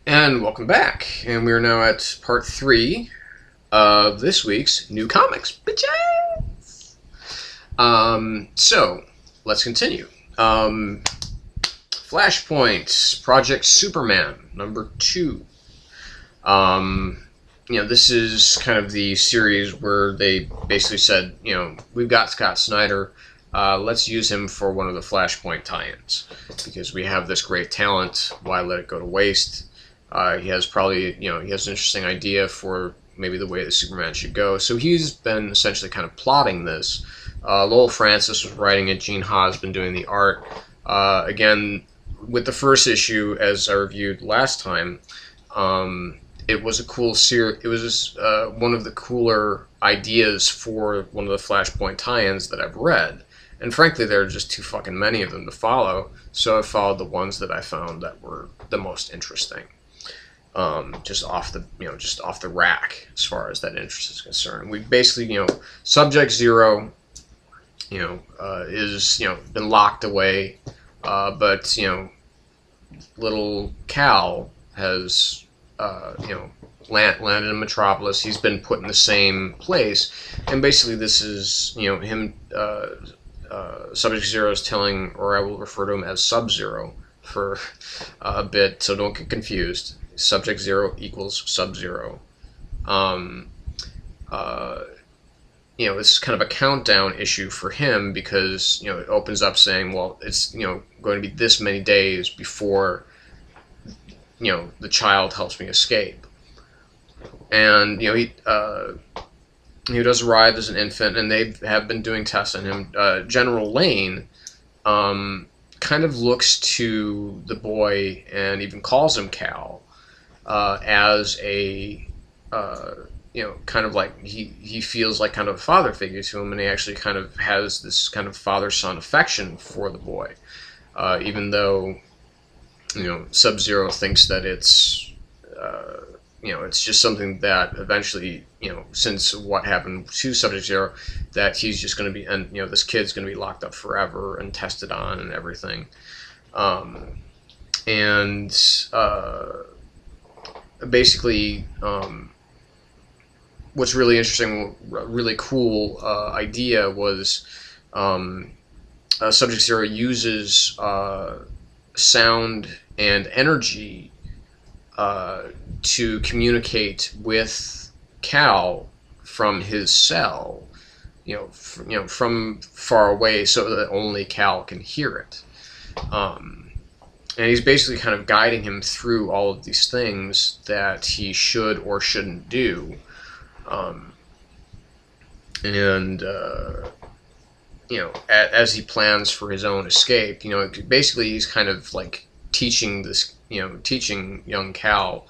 And welcome back. And we are now at part 3 of this week's new comics, bitches! So, let's continue. Flashpoint, Project Superman, number 2. This is kind of the series where they basically said, we've got Scott Snyder, let's use him for one of the Flashpoint tie-ins. Because we have this great talent, why let it go to waste? He has probably, he has an interesting idea for maybe the way that Superman should go. So he's been essentially kind of plotting this. Lowell Francis was writing it. Gene Ha's been doing the art. Again, with the first issue, as I reviewed last time, it was a cool series. It was one of the cooler ideas for one of the Flashpoint tie-ins that I've read. And frankly, there are just too fucking many of them to follow. So I followed the ones that I found that were the most interesting. Just off the rack as far as that interest is concerned. We basically, Subject Zero, is been locked away, but little Cal has landed in Metropolis. He's been put in the same place, and basically this is him. Subject Zero is telling, or I will refer to him as Sub-Zero for a bit, so don't get confused. Subject Zero equals Sub-Zero. This is kind of a countdown issue for him because, it opens up saying, well, it's, going to be this many days before, the child helps me escape. And, he does arrive as an infant, and they have been doing tests on him. General Lane, kind of looks to the boy and even calls him Cal. As a, kind of like, he feels like kind of a father figure to him, and he actually kind of has this kind of father-son affection for the boy. Even though, Sub-Zero thinks that it's, it's just something that eventually, since what happened to Subject Zero, that he's just going to be, and, this kid's going to be locked up forever and tested on and everything. Basically, what's really interesting, really cool idea was Subject Zero uses sound and energy to communicate with Cal from his cell, from far away, so that only Cal can hear it. And he's basically kind of guiding him through all of these things that he should or shouldn't do. As he plans for his own escape, basically he's kind of like teaching this, teaching young Cal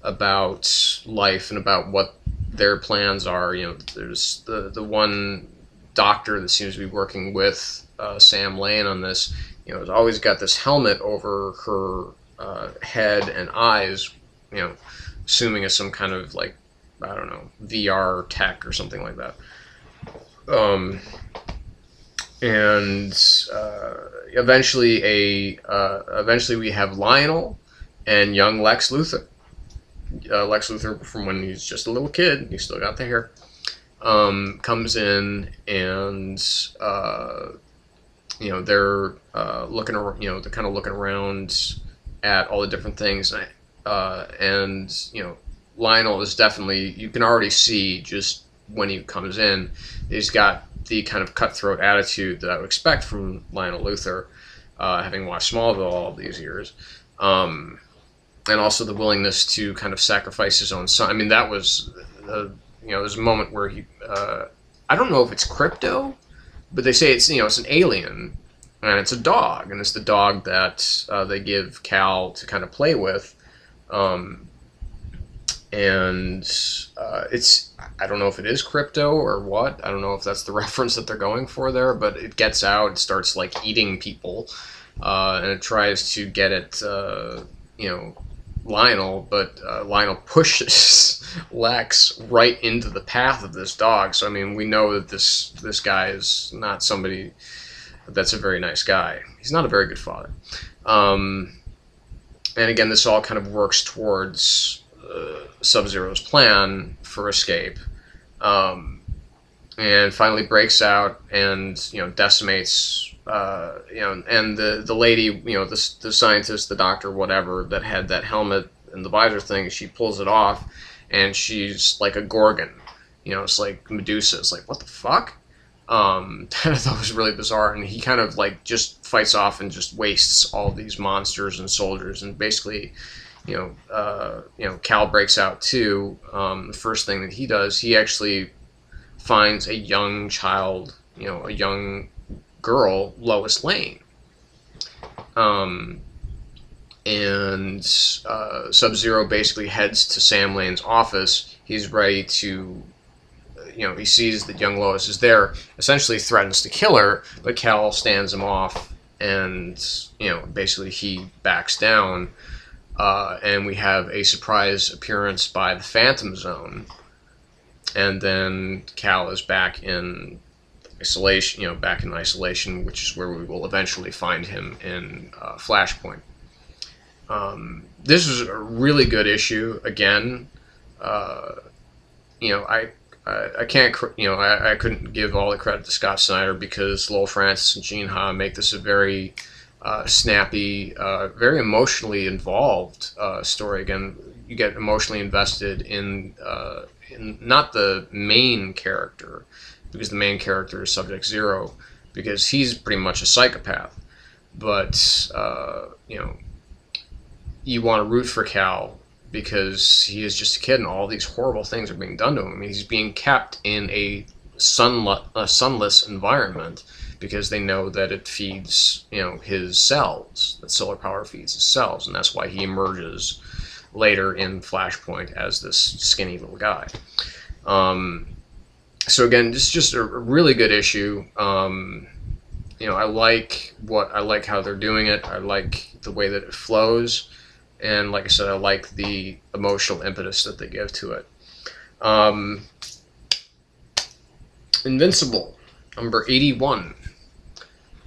about life and about what their plans are. There's the one doctor that seems to be working with Sam Lane on this. Has always got this helmet over her head and eyes, assuming it's some kind of, like, I don't know, VR tech or something like that. Eventually we have Lionel and young Lex Luthor. Lex Luthor, from when he's just a little kid, he's still got the hair, comes in and they're looking around, they're kind of looking around at all the different things, and Lionel is definitely, you can already see just when he comes in, he's got the kind of cutthroat attitude that I would expect from Lionel Luthor, having watched Smallville all these years, and also the willingness to kind of sacrifice his own son. I mean, that was, there's a moment where he, I don't know if it's Crypto, but they say it's, it's an alien, and it's a dog, and it's the dog that they give Cal to kind of play with, it's, I don't know if it is Crypto or what. I don't know if that's the reference that they're going for there, but it gets out, it starts like eating people, and it tries to get at, Lionel, but Lionel pushes Lex right into the path of this dog. So I mean, we know that this guy is not somebody that's a very nice guy. He's not a very good father. And again, this all kind of works towards Sub-Zero's plan for escape. And finally breaks out and, you know, decimates, you know, and the lady, you know, the scientist, the doctor, whatever, that had that helmet and the visor thing, she pulls it off, and she's like a Gorgon. You know, it's like Medusa. It's like, what the fuck? That I thought was really bizarre, and he kind of like just fights off and just wastes all these monsters and soldiers, and basically, you know, Cal breaks out too. The first thing that he does, he actually finds a young child, you know, a young girl, Lois Lane. And Sub-Zero basically heads to Sam Lane's office. He's ready to, you know, he sees that young Lois is there, essentially threatens to kill her, but Cal stands him off, and, you know, basically he backs down, and we have a surprise appearance by the Phantom Zone. And then Cal is back in isolation, you know, back in isolation, which is where we will eventually find him in Flashpoint. This was a really good issue. Again, you know, I can't, you know, I couldn't give all the credit to Scott Snyder, because Lowell Francis and Gene Ha make this a very snappy, very emotionally involved story. Again, you get emotionally invested in not the main character, because the main character is Subject Zero, because he's pretty much a psychopath. But, you know, you want to root for Cal, because he is just a kid and all these horrible things are being done to him. I mean, he's being kept in a sunless environment, because they know that it feeds, you know, his cells, that solar power feeds his cells, and that's why he emerges later in Flashpoint as this skinny little guy. So again, this is just a really good issue. You know, I like how they're doing it. I like the way that it flows, and like I said, I like the emotional impetus that they give to it. Invincible, number 81.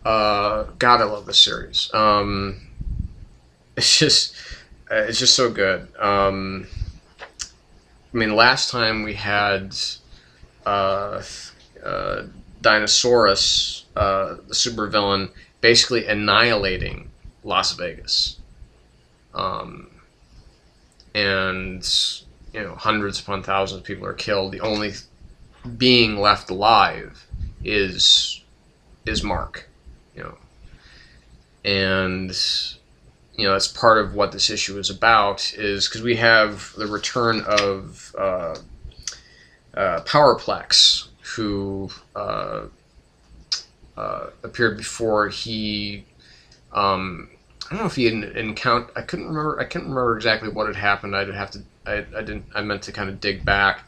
God, I love this series. It's just so good. I mean, last time we had Dinosaurus, the supervillain, basically annihilating Las Vegas. And, you know, hundreds upon thousands of people are killed. The only being left alive is Mark, you know. And, you know, that's part of what this issue is about, is because we have the return of Powerplex, who appeared before. He, I don't know if he had encountered. I couldn't remember exactly what had happened. I meant to kind of dig back.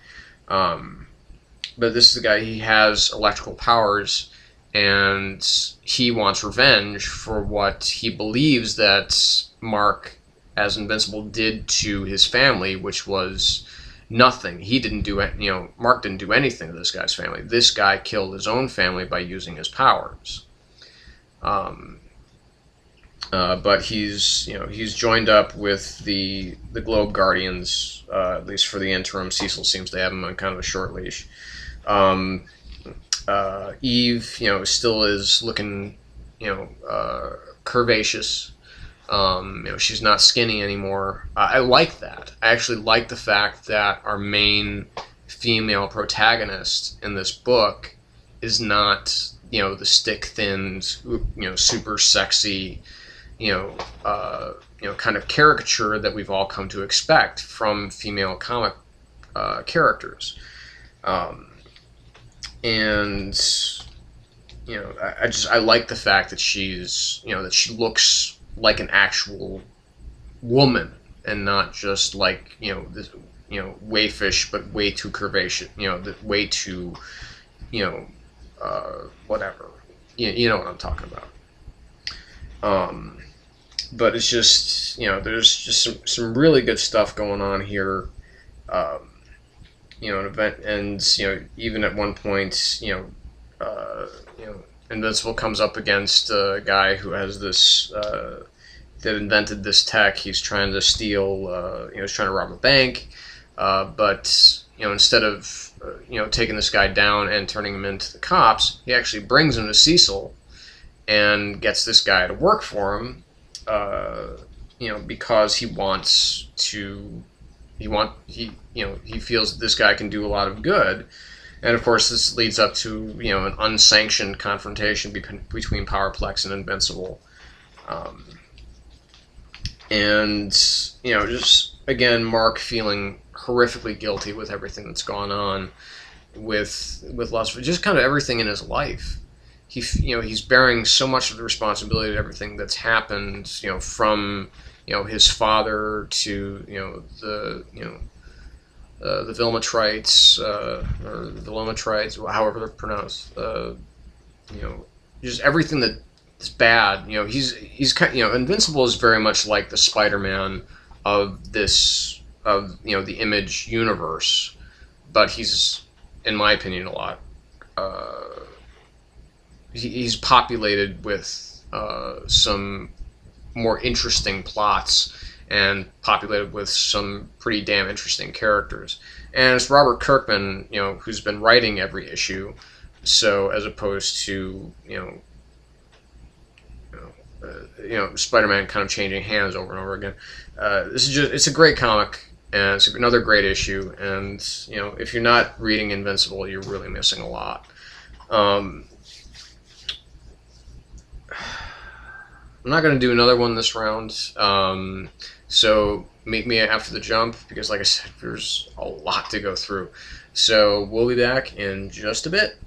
But this is the guy. He has electrical powers, and he wants revenge for what he believes that Mark, as Invincible, did to his family, which was nothing. He didn't do it. You know, Mark didn't do anything to this guy's family. This guy killed his own family by using his powers. But he's joined up with the Globe Guardians, at least for the interim. Cecil seems to have him on kind of a short leash. Eve, you know, still is looking, you know, curvaceous. You know, she's not skinny anymore. I like that. I actually like the fact that our main female protagonist in this book is not, you know, the stick-thinned, you know, super sexy, you know, kind of caricature that we've all come to expect from female comic characters. And, you know, I like the fact that she's, you know, that she looks like an actual woman, and not just like, you know, this, you know, wayfish, but way too curvaceous, you know, way too, you know, whatever. You know what I'm talking about. But it's just, you know, there's just some really good stuff going on here. You know, an event, and, you know, even at one point, you know, Invincible comes up against a guy who has this that invented this tech. He's trying to steal. He's trying to rob a bank, but instead of taking this guy down and turning him into the cops, he actually brings him to Cecil and gets this guy to work for him. Because he wants to. He feels that this guy can do a lot of good. And of course, this leads up to an unsanctioned confrontation between Powerplex and Invincible, and just again Mark feeling horrifically guilty with everything that's gone on with just kind of everything in his life. He's bearing so much of the responsibility of everything that's happened. From his father to the Vilmatrites, or the Vilmatrites, however they're pronounced. Just everything that's bad. He's kind. Invincible is very much like the Spider-Man of the Image universe, but he's, in my opinion, a lot. He's populated with some more interesting plots and populated with some pretty damn interesting characters. And it's Robert Kirkman, who's been writing every issue. So as opposed to Spider-Man kind of changing hands over and over again, it's a great comic, and it's another great issue. And if you're not reading Invincible, you're really missing a lot. I'm not going to do another one this round, so meet me after the jump, because like I said, there's a lot to go through. So we'll be back in just a bit.